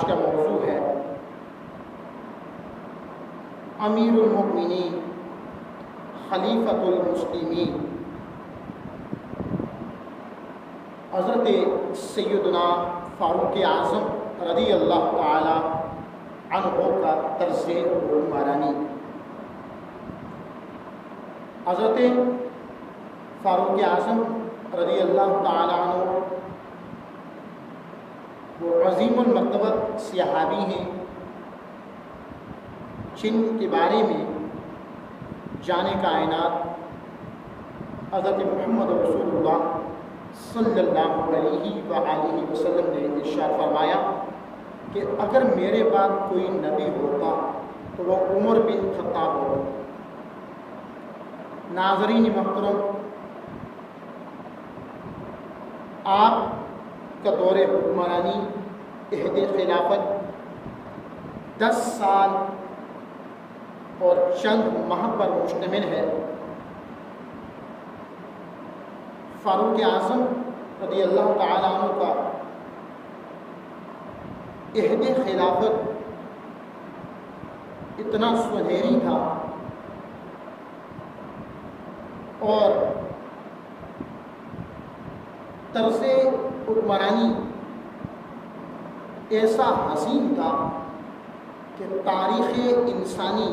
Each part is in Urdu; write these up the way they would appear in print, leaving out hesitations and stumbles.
کا موضوع ہے امیر المؤمنین خلیفۃ المسلمین حضرت سیدنا فاروق اعظم رضی اللہ تعالی عنہ کا طرز حکمرانی۔ حضرت فاروق اعظم رضی اللہ تعالی عنہ وہ عظیم المرتبت صحابی ہیں جن کے بارے میں جان کائنات حضرت محمد رسول اللہ صلی اللہ علیہ وآلہ وسلم نے ارشاد فرمایا کہ اگر میرے بعد کوئی نبی ہوتا تو وہ عمر بن خطاب ہوتا۔ ناظرین محترم، آپ کا دور حکمرانی عہد خلافت 10 سال اور چند ماہ پر مشتمل ہے۔ فاروق اعظم رضی اللہ تعالیٰ عنہ کا عہد خلافت اتنا سنہری تھا اور طرز حکمرانی ایسا حسین تھا کہ تاریخ انسانی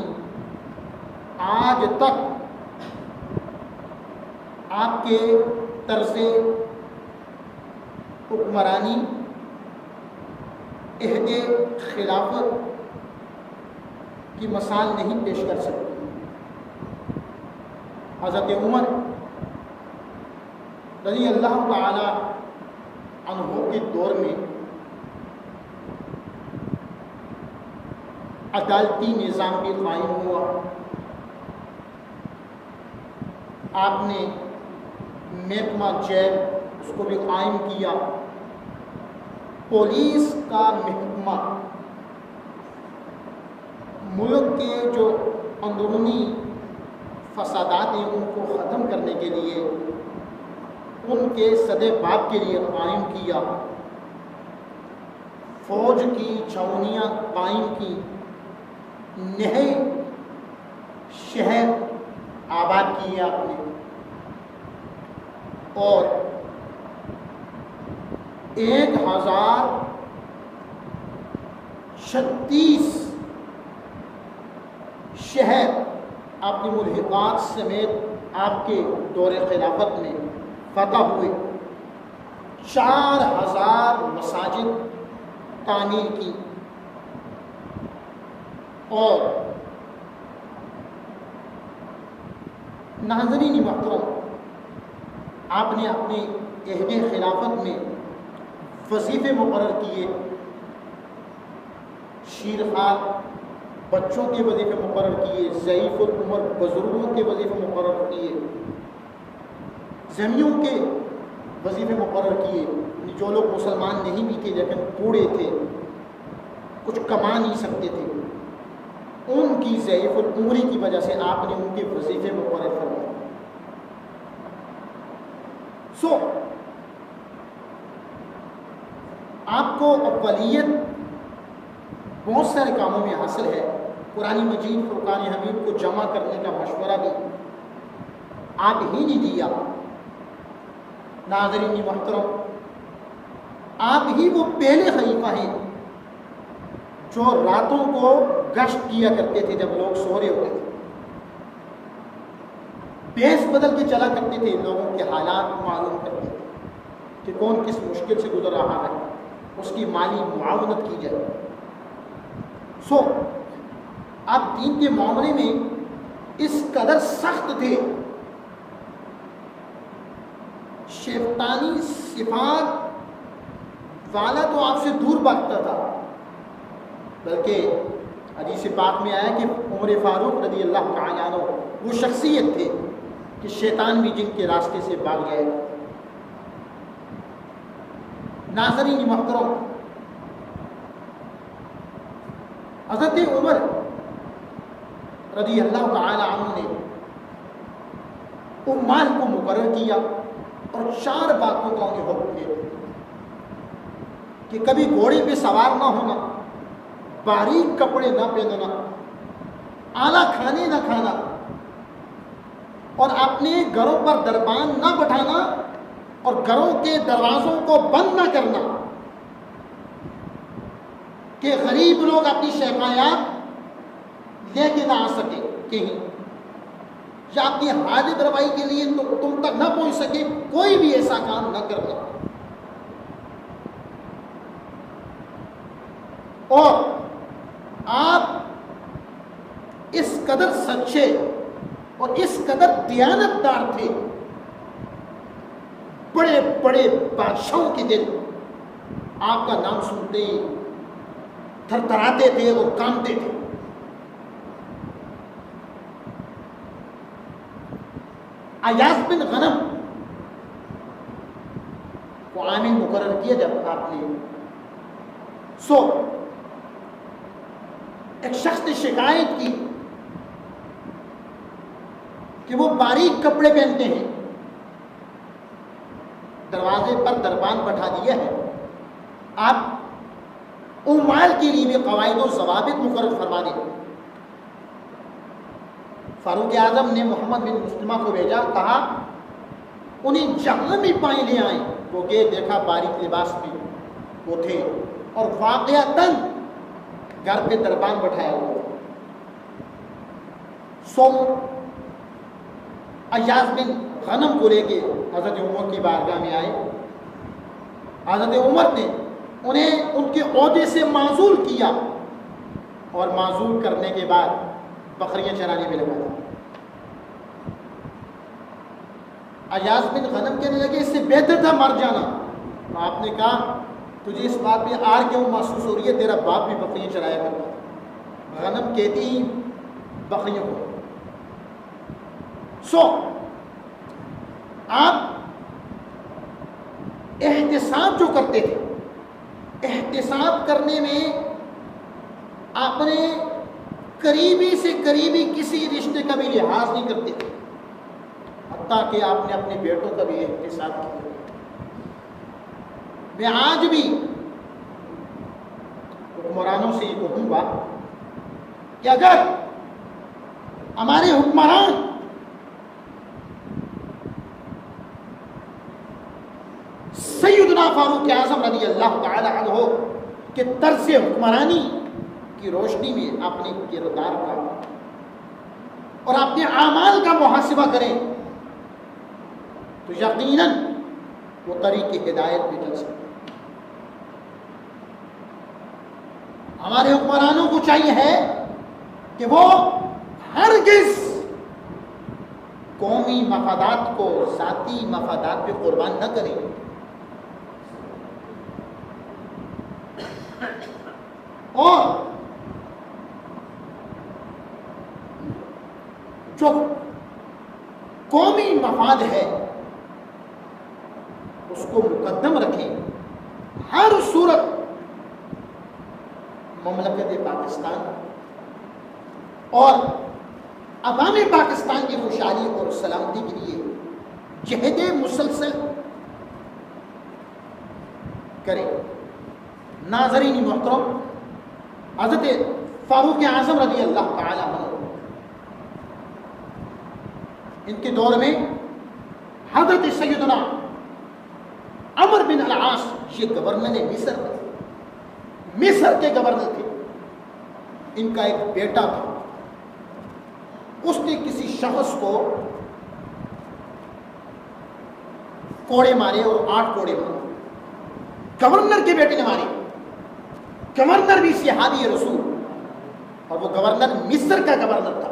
آج تک آپ کے طرز حکمرانی عہد خلافت کی مثال نہیں پیش کر سکتی۔ حضرت عمر رضی اللہ تعالی عنہ کے دور میں عدالتی نظام بھی قائم ہوا۔ آپ نے محکمہ جیل اس کو بھی قائم کیا۔ پولیس کا محکمہ ملک کے جو اندرونی فسادات ہیں ان کو ختم کرنے کے لیے، ان کے سدے باب کے لیے قائم کیا۔ فوج کی چھاؤنیاں قائم کی، نئے شہر آباد کیے آپ نے، اور 1036 شہر آپ نے ملحقات سمیت آپ کے دور خلافت میں فتح ہوئے۔ 4000 مساجد تعمیر کی، اور ناظرین محترم، آپ نے اپنے عہد خلافت میں وظیفے مقرر کیے۔ شیرخوار بچوں کے وظیفے مقرر کیے، ضعیف العمر بزرگوں کے وظیفے مقرر کیے، زمیوں کے وظیفے مقرر کیے۔ جو لوگ مسلمان نہیں بھی تھے لیکن بوڑھے تھے، کچھ کما نہیں سکتے تھے، ان کی ضعیف العمری کی وجہ سے آپ نے ان کے وظیفے مقرر فرمائے۔ آپ کو اولیت بہت سارے کاموں میں حاصل ہے۔ قرآن مجید فرقان حمید کو جمع کرنے کا مشورہ بھی آپ ہی نے دیا۔ ناظرین محترم، آپ ہی وہ پہلے خلیفہ ہیں جو راتوں کو گشت کیا کرتے تھے جب لوگ سو رہے ہوتے تھے، بیس بدل کے چلا کرتے تھے، لوگوں کے حالات معلوم کرتے تھے کہ کون کس مشکل سے گزر رہا ہے، اس کی مالی معاونت کی جائے۔ آپ دین کے معاملے میں اس قدر سخت تھے، شیطانی صفات والا تو آپ سے دور بھاگتا تھا، بلکہ حدیث پاک میں آیا کہ عمر فاروق رضی اللہ تعالیٰ عنہ وہ شخصیت تھے کہ شیطان بھی جن کے راستے سے بھاگ جائے گا۔ ناظرین محترم، حضرت عمر رضی اللہ تعالی عنہ نے عمال کو مقرر کیا اور 4 باتوں کا انہیں حکم دیا کہ کبھی گھوڑے پہ سوار نہ ہونا، باریک کپڑے نہ پہننا، اعلیٰ کھانے نہ کھانا، اور اپنے گھروں پر دربان نہ بٹھانا اور گھروں کے دروازوں کو بند نہ کرنا کہ غریب لوگ اپنی شکایات لے کے نہ آ سکے کہیں، یا اپنی حاجت روائی کے لیے تم تک نہ پہنچ سکے، کوئی بھی ایسا کام نہ کرنا۔ اور آپ اس قدر سچے اور اس قدر دیانتدار تھے، بڑے بڑے بادشاہوں کے دل آپ کا نام سنتے ہی تھر تھراتے تھے اور کانپتے تھے۔ ایاز بن غنم کو عامل مقرر کیا جب آپ نے، ایک شخص نے شکایت کی کہ وہ باریک کپڑے پہنتے ہیں، دروازے پر دربان بٹھا دیا ہے۔ آپ عمال کے لیے بھی قواعد و ضوابط مقرر فرما دیں۔ فاروق اعظم نے محمد بن مسلمہ کو بھیجا، کہا انہیں جہاں بھی پائیں لے آئیں۔ وہ گئے، دیکھا باریک لباس میں وہ تھے اور واقعتاً گھر پہ دربان بٹھایا ہوا۔ ایاز بن غنم کو لے کے حضرت عمر کی بارگاہ میں آئے۔ حضرت عمر نے انہیں ان کے عہدے سے معزول کیا اور معزول کرنے کے بعد بکریاں چرانے میں لگا دیا۔ ایاز بن غنم کہنے لگے اس سے بہتر تھا مر جانا۔ آپ نے کہا تجھے اس بات پہ آر کیوں محسوس ہو رہی ہے؟ تیرا باپ بھی بکریاں چرایا کرتا۔ غنم کہتی ہی بکریوں کو۔ آپ احتساب جو کرتے تھے، احتساب کرنے میں آپ نے قریبی سے قریبی کسی رشتے کا بھی لحاظ نہیں کرتے تھے، حتیٰ کہ آپ نے اپنے بیٹوں کا بھی احتساب کیا۔ میں آج بھی حکمرانوں سے یہ کہوں گا کہ اگر ہمارے حکمران سیدنا فاروق اعظم رضی اللہ تعالی عنہ کے طرز حکمرانی کی روشنی میں اپنے کردار کا اور اپنے اعمال کا محاسبہ کریں تو یقیناً وہ طریق ہدایت پہ چل سکتے۔ ہمارے حکمرانوں کو چاہیے ہے کہ وہ ہرگز قومی مفادات کو ذاتی مفادات پہ قربان نہ کریں۔ اور جو قومی مفاد ہے اس کو مقدم رکھیں۔ ہر صورت مملکت پاکستان اور عوام پاکستان کی خوشحالی اور سلامتی کے لیے جہد مسلسل کریں۔ ناظرین محترم، حضرت فاروق اعظم رضی اللہ تعالی عنہ، ان کے دور میں حضرت سیدنا عمر بن العاص یہ گورنر مصر تھے، مصر کے گورنر تھے۔ ان کا ایک بیٹا تھا، اس نے کسی شخص کو کوڑے مارے اور 8 کوڑے مارے۔ گورنر کے بیٹے نے مارے، گورنر بھی صحابی رسول اور وہ گورنر مصر کا گورنر تھا۔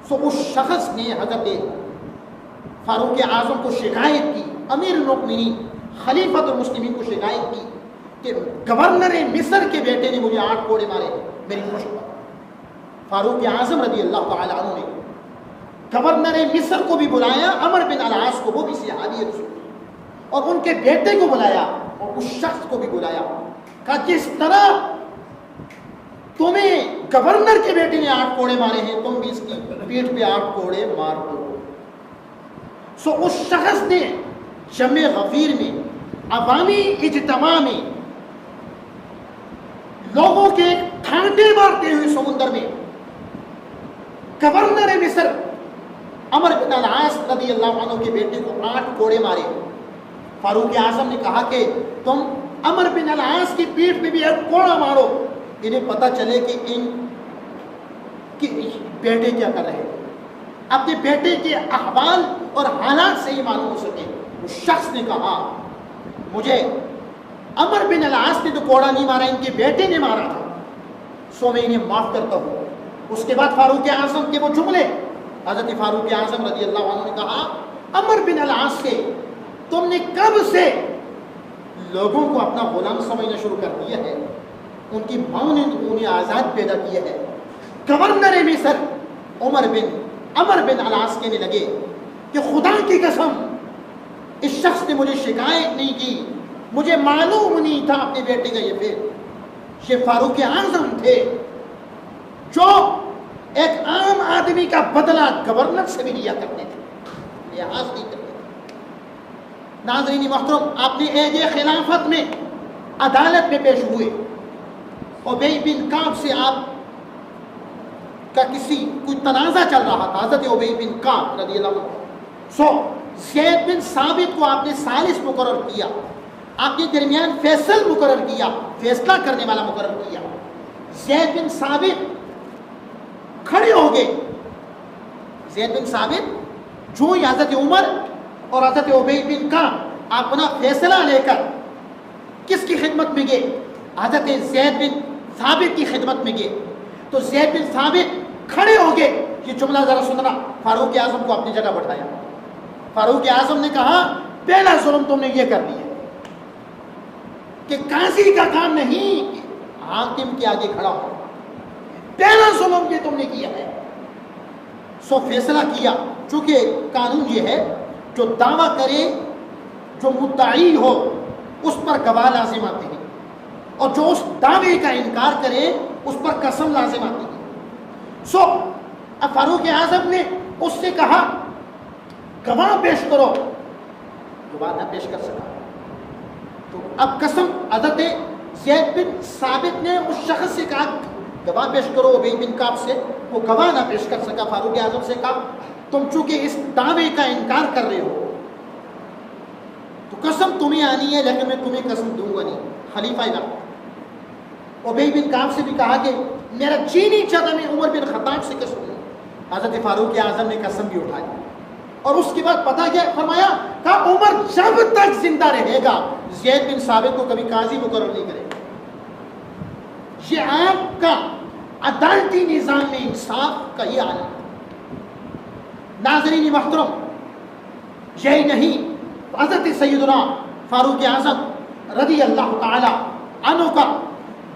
اس شخص نے حضرت فاروق اعظم کو شکایت کی، امیر المؤمنین خلیفۃ المسلمین کو شکایت کی کہ گورنر مصر کے بیٹے نے مجھے 8 کوڑے مارے، میری خوش۔ فاروق اعظم رضی اللہ تعالی عنہ نے گورنر مصر کو بھی بلایا، عمر بن العاص کو، وہ بھی صحابی رسول، اور ان کے بیٹے کو بلایا اور اس شخص کو بھی بلایا، کہا جس طرح تمہیں گورنر کے بیٹے نے 8 کوڑے مارے ہیں، تم بھی اس کی پیٹھ پہ 8 کوڑے مار دو۔ اس شخص نے جمع غفیر میں، عوامی اجتماع میں، لوگوں کے ایک چھانٹے مارتے ہوئے سمندر میں گورنر مصر عمر بن العاص رضی اللہ عنہ کے بیٹے کو 8 کوڑے مارے. فاروق اعظم نے کہا کہ تم عمر بن العاص کی پیٹھ پہ بھی ایک کوڑا مارو, انہیں پتہ چلے کہ ان کے بیٹے کیا کر رہے ہیں, اپنے بیٹے کے احوال اور حالات سے ہی معلوم ہو سکے. اس شخص نے کہا مجھے عمر بن العاص نے تو کوڑا نہیں مارا, ان کے بیٹے نے مارا تھا, سو میں انہیں معاف کرتا ہوں. اس کے بعد فاروق اعظم کے وہ جملے, حضرت فاروق اعظم رضی اللہ عنہ نے کہا عمر بن العاص سے تم نے کب سے لوگوں کو اپنا غلام سمجھنا شروع کر دیا ہے, ان کی ماں نے انہیں آزاد پیدا کیا ہے. گورنر مصر عمر بن العاص کہنے لگے کہ خدا کی قسم اس شخص نے مجھے شکایت نہیں کی, مجھے معلوم نہیں تھا اپنے بیٹے کا یہ فعل. یہ فاروق اعظم تھے جو ایک عام آدمی کا بدلہ گورنر سے بھی لیا کرتے تھے, لحاظ نہیں کرتے تھے. ناظرین محترم, آپ نے عہد خلافت میں عدالت میں پیش ہوئے, ابی بن کعب سے آپ کا کوئی تنازع چل رہا تھا, حضرت ابی بن کعب رضی اللہ عنہ. زید بن ثابت کو آپ نے ثالث مقرر کیا, آپ کے درمیان فیصل مقرر کیا, فیصلہ کرنے والا مقرر کیا. زید بن ثابت کھڑے ہو گئے. زید بن ثابت جو ہی حضرت عمر اور حضرت ابی بن کعب اپنا فیصلہ لے کر کس کی خدمت میں گئے, حضرت زید بن ثابت کی خدمت میں گئے, تو زید بن ثابت کھڑے ہو گئے. یہ جملہ ذرا سننا, فاروق اعظم کو اپنی جگہ بٹھایا. فاروق اعظم نے کہا پہلا ظلم تم نے یہ کر دیا کہ قاضی کا کام نہیں کہ حاکم کے آگے کھڑا ہو, پہلا ظلم یہ تم نے کیا ہے. سو فیصلہ کیا, چونکہ قانون یہ ہے جو دعویٰ کرے, جو مدعی ہو اس پر گواہ لازم آتے ہیں, اور جو اس دعوے کا انکار کرے اس پر قسم لازم آتی ہے. سو اب فاروق اعظم نے اس سے کہا گواہ پیش کرو, گواہ نہ پیش کر سکا تو اب قسم, حضرت زید بن ثابت نے اس شخص سے کہا گواہ پیش کرو, ابی بن کعب سے, وہ گواہ نہ پیش کر سکا. فاروق اعظم سے کہا تم چونکہ اس دعوے کا انکار کر رہے ہو تو قسم تمہیں آنی ہے, لیکن میں تمہیں قسم دوں گا نہیں, خلیفہ وقت. ابی بن کعب سے بھی کہا کہ میرا جی نہیں چاہتا میں عمر بن خطاب سے قسم دوں. حضرت فاروق اعظم نے قسم بھی اٹھائی, اور اس کے بعد پتہ کیا فرمایا, کہا عمر جب تک زندہ رہے گا زید بن ثابت کو کبھی قاضی مقرر نہیں کرے گا. یہ آپ کا عدالتی نظام میں انصاف کا ہی عالم. ناظرین محترم, یہی نہیں, حضرت سیدنا فاروق اعظم رضی اللہ تعالی عنہ کا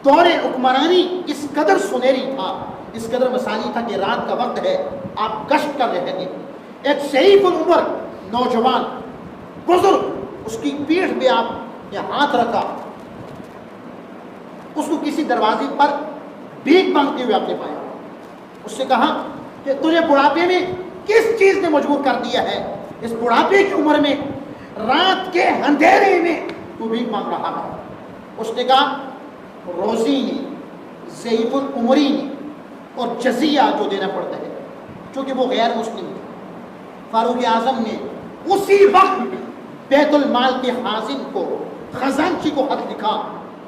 دور حکمرانی اس قدر سنہری تھا, اس قدر مثالی تھا کہ رات کا وقت ہے, آپ گشت کر رہے ہیں, ایک شریف العمر نوجوان بزرگ اس کی پیٹھ پہ آپ نے ہاتھ رکھا, اس کو کسی دروازے پر بھیک مانگتے ہوئے آپ نے پایا. اس سے کہا کہ تجھے بڑھاپے میں کس چیز نے مجبور کر دیا ہے, اس بڑھاپے کی عمر میں رات کے اندھیرے میں تو بھیک مانگ رہا ہے. اس نے کہا روزی نے, ضعیف العمری نے, اور جزیہ جو دینا پڑتا ہے, چونکہ وہ غیر مسلم تھے. فاروق اعظم نے اسی وقت بیت المال کے خازن کو, خزانچی کو خط لکھا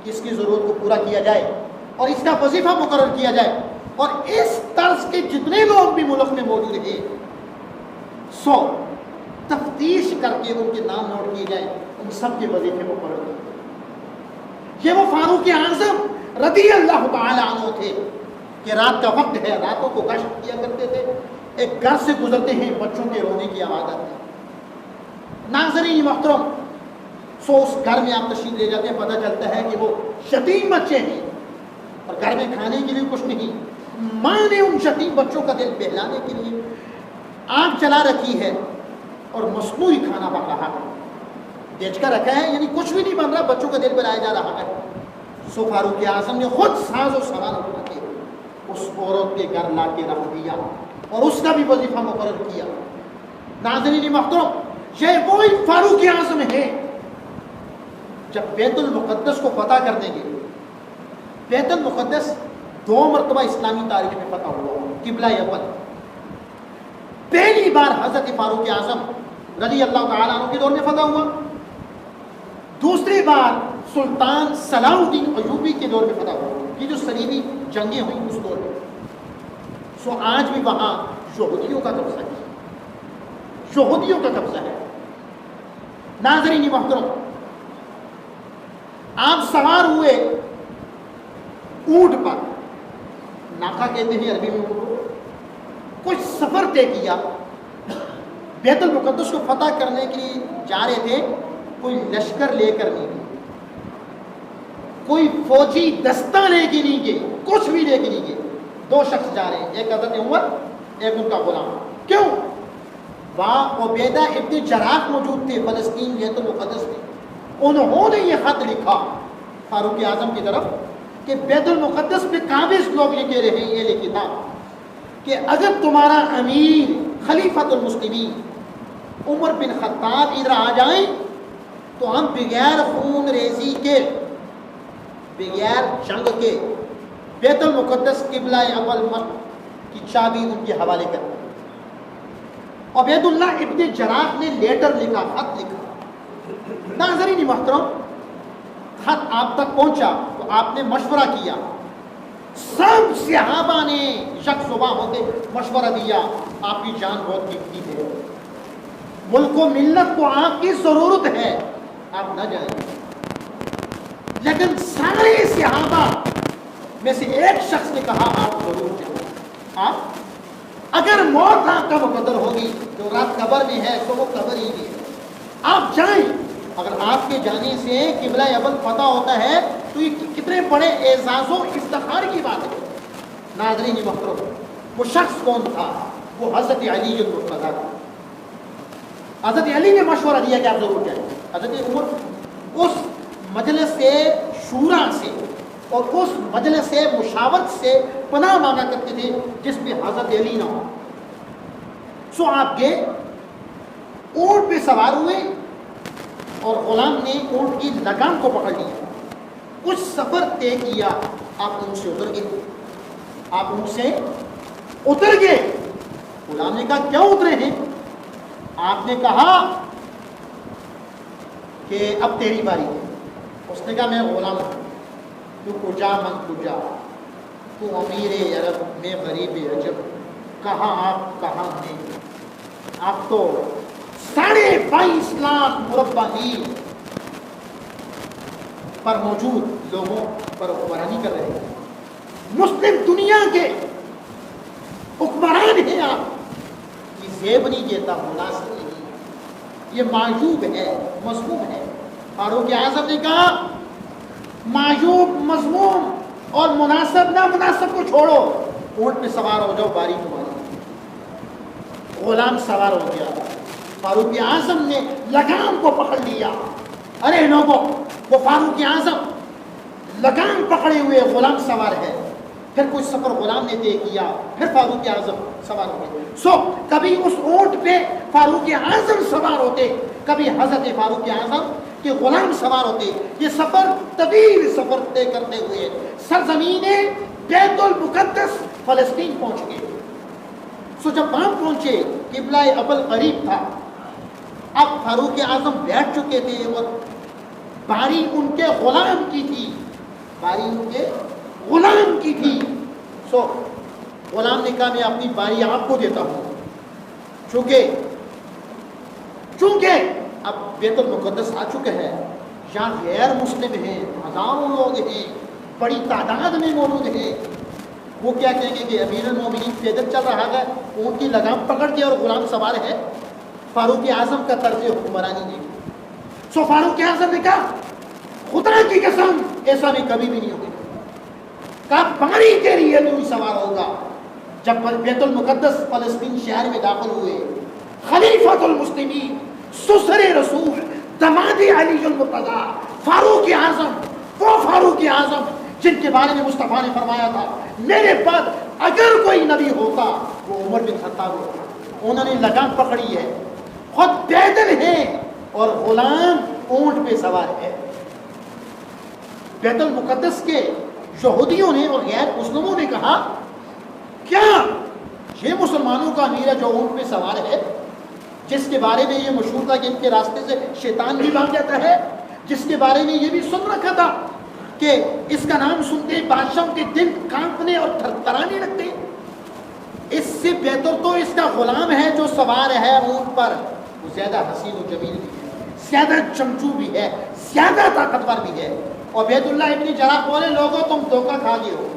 کہ اس کی ضرورت کو پورا کیا جائے اور اس کا وظیفہ مقرر کیا جائے, اور اس طرز کے جتنے لوگ بھی ملک میں موجود ہیں سو تفتیش کر کے ان کے نام نوٹ کیے جائیں, ان سب کے وظیفے مقرر کیے. یہ وہ فاروق اعظم رضی اللہ تعالی عنہ تھے کہ رات کا وقت ہے, راتوں کو گشت کیا کرتے تھے, ایک گھر سے گزرتے ہیں بچوں کے رونے کی آواز آتی ہے. ناظرین محترم, سو اس گھر میں آپ تشریف لے جاتے ہیں, پتہ چلتا ہے کہ وہ یتیم بچے ہیں اور گھر میں کھانے کے لیے کچھ نہیں. ماں نے ان یتیم بچوں کا دل بہلانے کے لیے آگ جلا رکھی ہے اور مصنوعی کھانا بن رہا ہے, بیچ کر رکھا ہے, یعنی کچھ بھی نہیں بن رہا, بچوں کا دل بہلایا جا رہا ہے. سو فاروق اعظم نے خود ساز و سامان اٹھا کے اس عورت کے گھر لا کے رکھ دیا اور اس کا بھی وظیفہ مقرر کیا. ناظرین محترم, یہ وہی فاروق اعظم ہے جب بیت المقدس کو فتح کر دیں گے. بیت المقدس 2 مرتبہ اسلامی تاریخ میں فتح ہوا قبلہ اول. پہلی بار حضرت فاروق اعظم رضی اللہ تعالیٰ عنہ کے دور میں فتح ہوا. دوسری بار سلطان صلاح الدین ایوبی کے دور میں فتح ہوا. یہ جو صلیبی جنگیں ہوئیں اس دور میں. سو آج بھی وہاں یہودیوں کا قبضہ ہے, یہودیوں کا قبضہ ہے. ناظرین محترم, آپ سوار ہوئے اونٹ پر, ناکا کہتے ہیں عربی میں اونٹ کو, کچھ سفر طے کیا, بیت المقدس کو فتح کرنے کے لیے جا رہے تھے. کوئی لشکر لے کر نہیں گئے, کوئی فوجی دستہ لے کے نہیں گئے, کچھ بھی لے کے نہیں گئے. 2 شخص جا رہے ہیں, ایک حضرت عمر, ایک ان کا غلام. کیوں؟ وہاں عبیدہ ابن جراح موجود تھے فلسطین بیت المقدس میں. انہوں نے یہ خط لکھا فاروق اعظم کی طرف کہ بیت المقدس میں قابض لوگ یہ کہہ رہے ہیں, یہ لکھی تھا کہ اگر تمہارا امیر خلیفۃ المسلمین عمر بن خطاب ادھر آ جائیں تو ہم بغیر خون ریزی کے, بغیر جنگ کے بیت المقدس قبلہ اول کی چابی ان کے حوالے کرتے ہیں. عبید اللہ ابن جراح نے لیٹر لکھا, خط لکھا. ناظرین محترم, خط آپ تک پہنچا تو آپ نے مشورہ کیا. سب صحابہ نے یک زباں ہوتے مشورہ دیا, آپ کی جان بہت قیمتی ہے, ملک و ملت کو آپ کی ضرورت ہے, آپ نہ جائیں. لیکن سارے صحابہ میں سے ایک شخص نے کہا آپ ضرور جائیں. آپ اگر موت آپ کا مقدر ہوگی, جو رات قبر میں ہے تو وہ قبر ہی میں ہے, آپ جائیں. اگر آپ کے جانے سے قبلہ اول فتح ہوتا ہے تو یہ کتنے بڑے اعزاز و افتخار کی بات ہے. ناظرین محترم, وہ شخص کون تھا؟ وہ حضرت علی المرتضیٰ تھا. حضرت علی نے مشورہ دیا کہ آپ ضرور جائیں. حضرت عمر اس مجلس شورا سے اور اس مجلس مشاورت سے پناہ مانگا کرتے تھے جس میں حضرت علی نہ ہو. سو آپ گئے, اونٹ پہ سوار ہوئے اور غلام نے اونٹ کی لگام کو پکڑ لیا. کچھ سفر طے کیا, آپ اونٹ سے اتر گئے. آپ اونٹ سے اتر گئے. غلام نے کہا کیوں اترے ہیں؟ آپ نے کہا کہ اب تیری باری ہے. اس نے کہا میں غلام ہوں, تو کجا من کجا, تو امیر عرب میں غریب عجب, کہاں آپ کہاں میں. آپ تو 22.5 لاکھ مربع میل پر موجود لوگوں پر حکمرانی کر رہے ہیں. مسلم دنیا کے حکمران ہیں آپ. یہ زیب نہیں دیتا, مناسب نہیں, یہ معیوب ہے, مذموم ہے. فاروق اعظم نے کہا معیوب, مذموم اور مناسب نامناسب کو چھوڑو, اونٹ پہ سوار ہو جاؤ, باری تمہاری. غلام سوار ہو گیا. فاروق اعظم نے لگام کو پکڑ لیا. ارے لوگوں, وہ فاروق اعظم لگام پکڑے ہوئے غلام سوار ہے. پھر کچھ سفر غلام نے طے کیا, پھر فاروق اعظم سوار ہو گئے. سو کبھی اس اونٹ پہ فاروق اعظم سوار ہوتے, کبھی حضرت فاروق اعظم کے غلام سوار ہوتے. یہ سفر طویل سفر طے کرتے ہوئے سرزمین بیت المقدس فلسطین پہنچ گئے. سو جب وہاں پہنچے قبلہ اول قریب تھا. اب فاروق اعظم بیٹھ چکے تھے اور باری ان کے غلام کی تھی, باری ان کے غلام کی تھی. سو غلام نے کہا میں اپنی باری آپ کو دیتا ہوں, چونکہ اب بیت المقدس آ چکا ہے, یہاں غیر مسلم ہیں, ہزاروں لوگ ہیں, بڑی تعداد میں موجود ہیں. وہ کیا کہیں گے کہ امیر المومنین پیدل چل رہا ہے, اونٹ کی لگام پکڑ کے اور غلام سوار ہے. فاروق اعظم کا طرز حکمرانی نہیں. سو فاروق اعظم نے کہا خدا کی قسم ایسا بھی کبھی بھی نہیں ہوگا. کہا باری کے لیے تو سوار ہوگا. جب بیت المقدس فلسطین شہر میں داخل ہوئے, خلیفۃ المسلمین, سسر رسول, دماد علی المرتضیٰ, فاروق اعظم, وہ فاروق اعظم جن کے بارے میں مصطفیٰ نے فرمایا تھا میرے بعد اگر کوئی نبی ہوتا وہ عمر بن خطاب ہوتا. انہوں نے لگام پکڑی ہے, خود پیدل ہیں اور غلام اونٹ پہ سوار ہے. بیت المقدس کے یہودیوں نے اور غیر مسلموں نے کہا کیا یہ مسلمانوں کا امیر ہے جو اونٹ پہ سوار ہے، جس کے بارے میں یہ مشہور تھا کہ ان کے راستے سے شیطان بھی بھاگ جاتا ہے، جس کے بارے میں یہ بھی سن رکھا تھا کہ اس کا نام سنتے ہی بادشاہوں کے دل کانپنے اور تھر تھرانے لگتے، اس سے بہتر تو اس کا غلام ہے جو سوار ہے اونٹ پر، وہ زیادہ حسین و جمیل بھی ہے، زیادہ چمچو بھی ہے، زیادہ طاقتور بھی ہے۔ اور عبید اللہ ابن جراح بولے لوگوں تم دھوکہ کھا گئے ہو،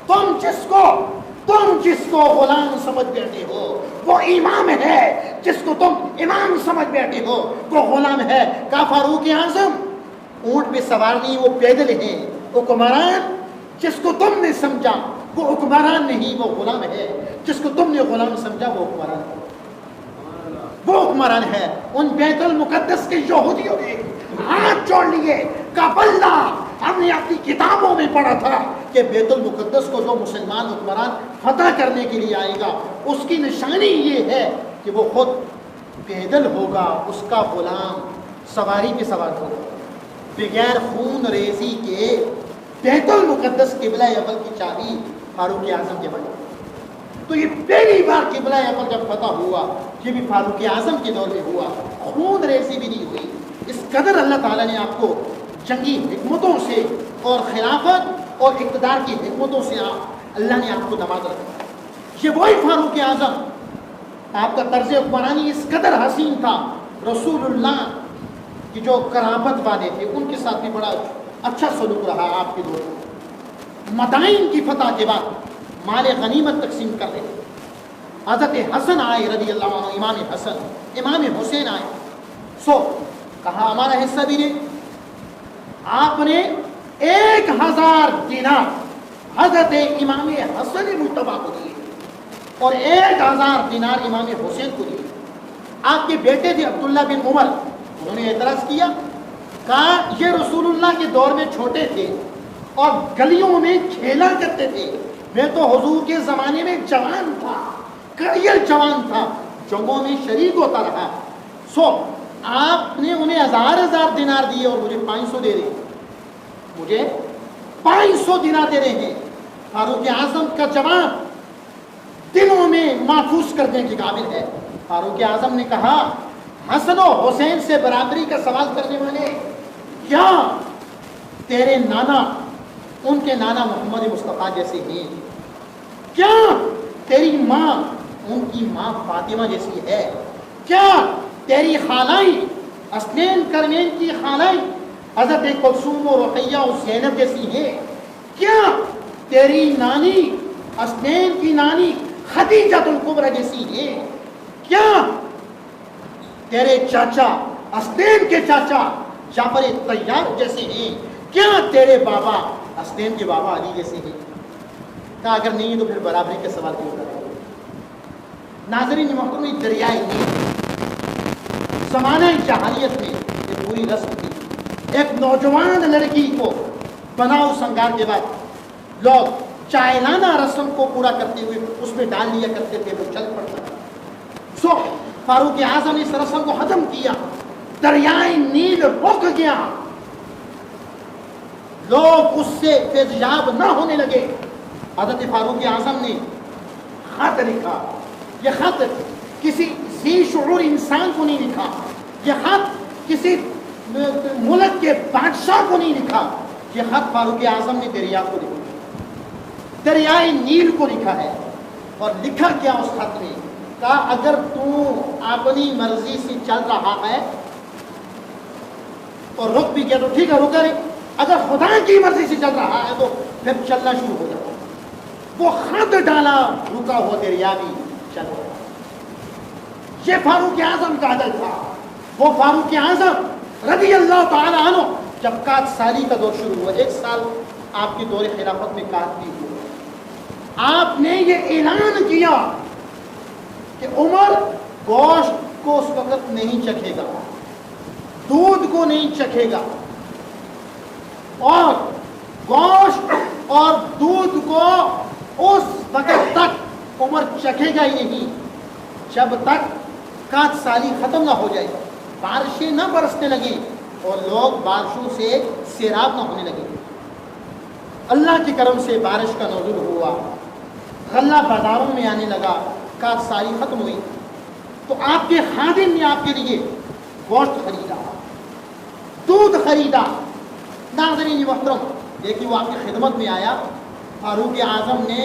تم جس کو غلام سمجھ بیٹھے ہو وہ امام ہے، جس کو تم امام سمجھ بیٹھے ہو وہ غلام ہے۔ کا فاروق اعظم اونٹ پہ سوار نہیں، وہ پیدل ہیں۔ حکمران جس کو تم نے سمجھا وہ حکمران نہیں، وہ غلام ہے۔ جس کو تم نے غلام سمجھا وہ حکمران ہے، وہ حکمران ہے۔ ان بیت المقدس کے یہودیوں نے ہاتھ جوڑ لیے، کہا اللہ ہم نے اپنی کتابوں میں پڑھا تھا کہ بیت المقدس کو جو مسلمان حکمران فتح کرنے کے لیے آئے گا اس کی نشانی یہ ہے کہ وہ خود پیدل ہوگا، اس کا غلام سواری پہ سوار ہوگا، بغیر خون ریزی کے بیت المقدس قبلہ اول کی چابی فاروق اعظم کے بنے۔ تو یہ پہلی بار قبلہ اول جب فتح ہوا، یہ بھی فاروق اعظم کے دور میں ہوا، خون ریزی بھی نہیں ہوئی۔ اس قدر اللہ تعالیٰ نے آپ کو جنگی حکمتوں سے اور خلافت اور اقتدار کی حکمتوں سے اللہ نے آپ کو نوازا۔ یہ وہی فاروق اعظم، آپ کا طرز حکمرانی اس قدر حسین تھا، رسول اللہ کی جو قرابت والے تھے ان کے ساتھ بھی بڑا اچھا سلوک رہا آپ کے دور میں۔ مدائن کی فتح کے بعد مال غنیمت تقسیم کر رہے تھے، حضرت حسن آئے رضی اللہ عنہ، امام حسن، امام حسین آئے، سو کہا ہمارا حصہ بھی دے۔ آپ نے 1000 دینار حضرت امام حسن مجتبیٰ کو دیے اور 1000 دینار امام حسین کو دیے۔ آپ کے بیٹے تھے عبداللہ بن عمر، انہوں نے اعتراض کیا، کہا یہ رسول اللہ کے دور میں چھوٹے تھے اور گلیوں میں کھیلا کرتے تھے، میں تو حضور کے زمانے میں جوان تھا، کڑیل جوان تھا، جنگوں میں شریک ہوتا رہا، سو آپ نے انہیں 1000 دینار دیے اور مجھے 500 دے رہے ہیں، مجھے 500 دینار دے رہے ہیں۔ فاروق اعظم کا جواب دلوں میں محفوظ کرنے کے قابل ہے۔ فاروق اعظم نے کہا حسن و حسین سے برابری کا سوال کرنے والے، کیا تیرے نانا ان کے نانا محمد مصطفیٰ جیسے ہیں؟ کیا تیری ماں ان کی ماں فاطمہ جیسی ہے؟ کیا تیری خالائیں اسنین کرنین کی خالائیں حضرت کلثوم و رقیہ و زینب جیسی ہیں؟ کیا تیری نانی اسنین کی نانی خدیجۃ الکبریٰ جیسی ہے؟ کیا تیرے چاچا اسنین کے چاچا جعفر طیار جیسے ہیں؟ کیا تیرے بابا اسنین کے بابا علی جیسے ہیں؟ کہا اگر نہیں تو پھر برابری کا سوال کیوں کر رہے ہیں؟ ناظرین محترم، دریائے نیل زمانہ جاہلیت میں یہ پوری رسم تھی۔ ایک نوجوان لڑکی کو بناؤ سنگار کے بعد لوگ چائلانہ رسم کو پورا کرتے ہوئے اس میں ڈال لیا کرتے تھے، وہ چل پڑتا تھا۔ سو فاروق اعظم نے اس رسم کو ختم کیا، دریائے نیل رک گیا، لوگ اس سے فیضیاب نہ ہونے لگے۔ حضرت فاروق اعظم نے خط لکھا، یہ خط کسی ذی شعور انسان کو نہیں لکھا، یہ خط کسی ملک کے بادشاہ کو نہیں لکھا، یہ خط فاروق اعظم نے دریا کو لکھا، دریائے نیل کو لکھا ہے۔ اور لکھا کیا اس خط میں؟ کہا اگر تو اپنی مرضی سے چل رہا ہے اور رک بھی گیا تو ٹھیک ہے، رکا نہیں، اگر خدا کی مرضی سے چل رہا ہے تو پھر چلنا شروع ہو جاتا۔ وہ خط ڈالا، رکا ہوا دریا بھی چل رہا۔ یہ فاروق اعظم کا عدل تھا۔ وہ فاروق اعظم رضی اللہ تعالی عنہ جب قحط سالی کا دور شروع ہوا، 1 سال آپ کی دور خلافت میں قحط بھی ہوا، آپ نے یہ اعلان کیا کہ عمر گوشت کو اس وقت نہیں چکھے گا، دودھ کو نہیں چکھے گا، اور گوشت اور دودھ کو اس وقت تک عمر چکھے گا ہی نہیں جب تک قحط سالی ختم نہ ہو جائے، بارشیں نہ برسنے لگیں اور لوگ بارشوں سے سیراب نہ ہونے لگے۔ اللہ کے کرم سے بارش کا نزول ہوا، غلہ بازاروں میں آنے لگا، کاشتکاری ختم ہوئی، تو آپ کے خادم نے آپ کے لیے گوشت خریدا، دودھ خریدا۔ ناظرین محترم، دیکھیے وہ آپ کی خدمت میں آیا، فاروق اعظم نے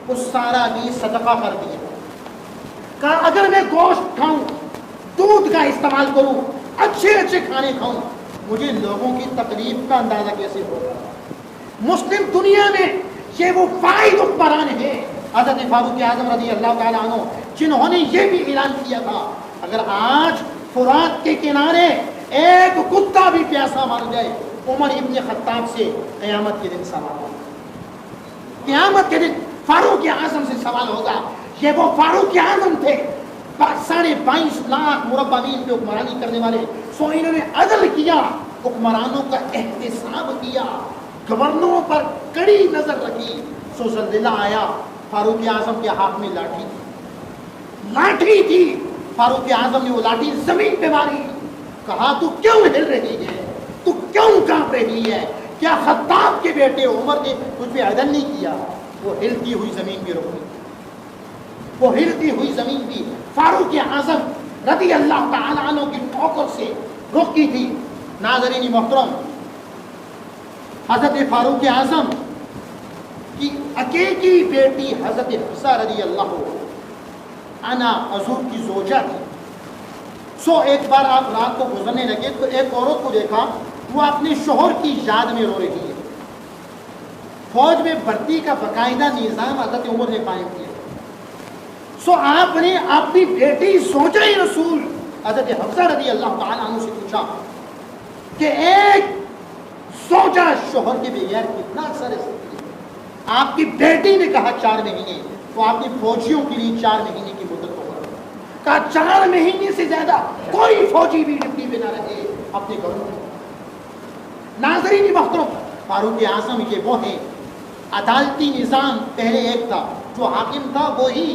اس سارا بھی صدقہ کر دیا، کہا اگر میں گوشت کھاؤں، دودھ کا استعمال کروں، اچھے اچھے کھانے کھاؤں، مجھے لوگوں کی تکلیف کا اندازہ کیسے ہوگا۔ مسلم دنیا میں یہ وہ واحد حکمران ہیں حضرت فاروق اعظم رضی اللہ تعالیٰ عنہ، جنہوں نے یہ بھی اعلان کیا تھا اگر آج فرات کے کنارے ایک کتا بھی پیاسا مر جائے، عمر ابن خطاب سے قیامت کے دن سوال ہوگا، قیامت کے دن فاروق اعظم سے سوال ہوگا۔ یہ وہ فاروق اعظم تھے 22.5 لاکھ مربع میل پہ حکمرانی کرنے والے، سو انہوں نے عدل کیا، حکمرانوں کا احتساب کیا، گورنروں پر کڑی نظر رکھی، سو زلزلہ آیا، فاروق اعظم کے ہاتھ میں لاٹھی تھی، فاروق اعظم نے وہ لاٹھی زمین پہ ماری، کہا تو کیوں ہل رہی ہے، تو کیوں کانپ رہی ہے، کیا خطاب کے بیٹے عمر نے کچھ بھی عدل نہیں کیا؟ وہ ہلتی ہوئی زمین بھی رکی، وہ ہلتی ہوئی زمین بھی فاروق اعظم رضی اللہ تعالیٰ عنہ کی ٹھوکر سے رکی تھی۔ ناظرین محترم، حضرت فاروق اعظم کی اکیلی بیٹی حضرت حفصہ رضی اللہ عنہا حضور کی زوجہ تھی۔ سو ایک بار آپ رات کو گزرنے لگے تو ایک عورت کو دیکھا، وہ اپنے شوہر کی یاد میں رو رہی ہے۔ فوج میں بھرتی کا باقاعدہ نظام حضرت عمر نے قائم کیا، سو آپ نے اپنی بیٹی زوجہ رسول حضرت حفصہ رضی اللہ تعالیٰ عنہ سے پوچھا کہ ایک زوجہ شوہر کے بغیر کتنا اثر ہے؟ آپ کی بیٹی نے کہا 4 مہینے، تو آپ نے فوجیوں کے لیے 4 مہینے کی مدت کو کہا 4 مہینے سے زیادہ کوئی فوجی بھی ڈپٹی پہ نہ رہے اپنے گھروں میں۔ ناظرین محترم، فاروق اعظم یہ وہ ہیں، عدالتی نظام پہلے ایک تھا، جو حاکم تھا وہی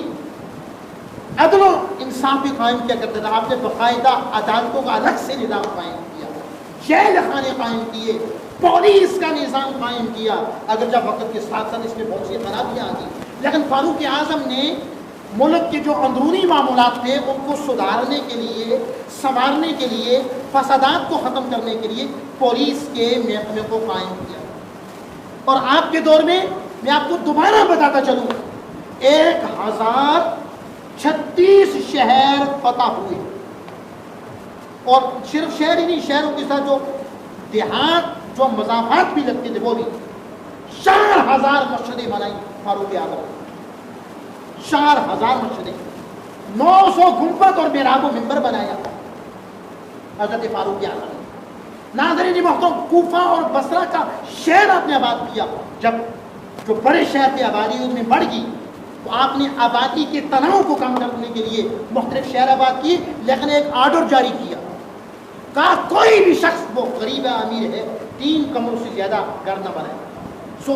عدل و انصاف بھی قائم کیا کرتا تھا، آپ نے باقاعدہ عدالتوں کا الگ سے نظام قائم کیا، جیل خانے قائم کیے، پولیس کا نظام قائم کیا، اگرچہ وقت کے ساتھ ساتھ اس میں بہت سی خرابیاں آ گئی، لیکن فاروق اعظم نے ملک کے جو اندرونی معاملات تھے ان کو سدھارنے کے لیے، سنوارنے کے لیے، فسادات کو ختم کرنے کے لیے پولیس کے محکمے کو قائم کیا۔ اور آپ کے دور میں میں آپ کو دوبارہ بتاتا چلوں، 1036 شہر فتح ہوئے، اور صرف شہر ہی نہیں، شہروں کے ساتھ جو دیہات جو مضافات بھی لگتے تھے وہ بھی 4000 مسجدیں بنائی فاروق اعظم، 4000 مسجدیں، 900 گنبد اور محراب و منبر بنایا حضرت فاروق اعظم۔ ناظرین محترم، کوفہ اور بصرہ کا شہر آپ نے آباد کیا، جب جو بڑے شہر کی آبادی ان میں بڑھ گئی تو آپ نے آبادی کے تناؤ کو کم کرنے کے لیے مختلف شہر آباد کیے، لیکن ایک آرڈر جاری کیا، کہا کوئی بھی شخص وہ غریب ہے امیر ہے 3 کمروں سے زیادہ گھر نہ بنائے۔ سو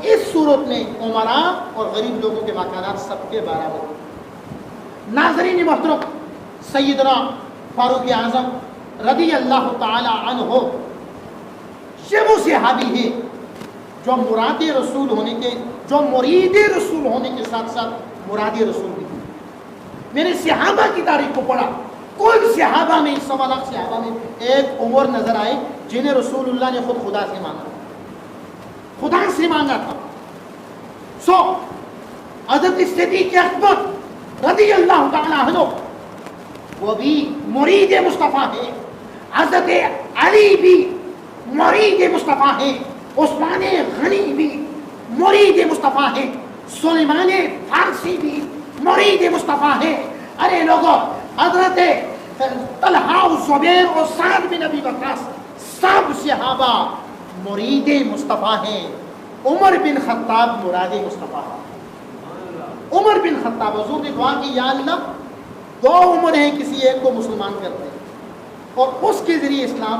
اس صورت میں عمراء اور غریب لوگوں کے مکانات سب کے برابر۔ ناظرین محترم، سیدنا فاروق اعظم رضی اللہ تعالی عنہ یہ وہ صحابی ہے جو مراد رسول ہونے کے، جو مرید رسول ہونے کے ساتھ ساتھ مراد رسول بھی تھے۔ میں نے صحابہ کی تاریخ کو پڑھا، کوئی صحابہ میں 1.25 لاکھ صحابہ میں ایک عمر نظر آئے جنہیں رسول اللہ نے خود خدا سے مانگا تھا۔ سو حضرت صدیق اکبر رضی اللہ تعالی عنہ وہ بھی مرید مصطفیٰ ہے، حضرت علی بھی مرید مصطفیٰ ہے، عثمان غنی بھی مرید مصطفیٰ ہے، سلیمان فارسی بھی مرید مصطفیٰ ہے۔ ارے لوگوں، حضرت طلحہ و زبیر اور سعد بن ابی وقاص سب صحابہ مرید مصطفیٰ ہیں۔ عمر بن خطاب مراد مصطفیٰ ہے، عمر بن خطاب، حضور نے دعا کی یا اللہ 2 عمر ہیں، کسی ایک کو مسلمان کر دیں، اور اس کے ذریعے اسلام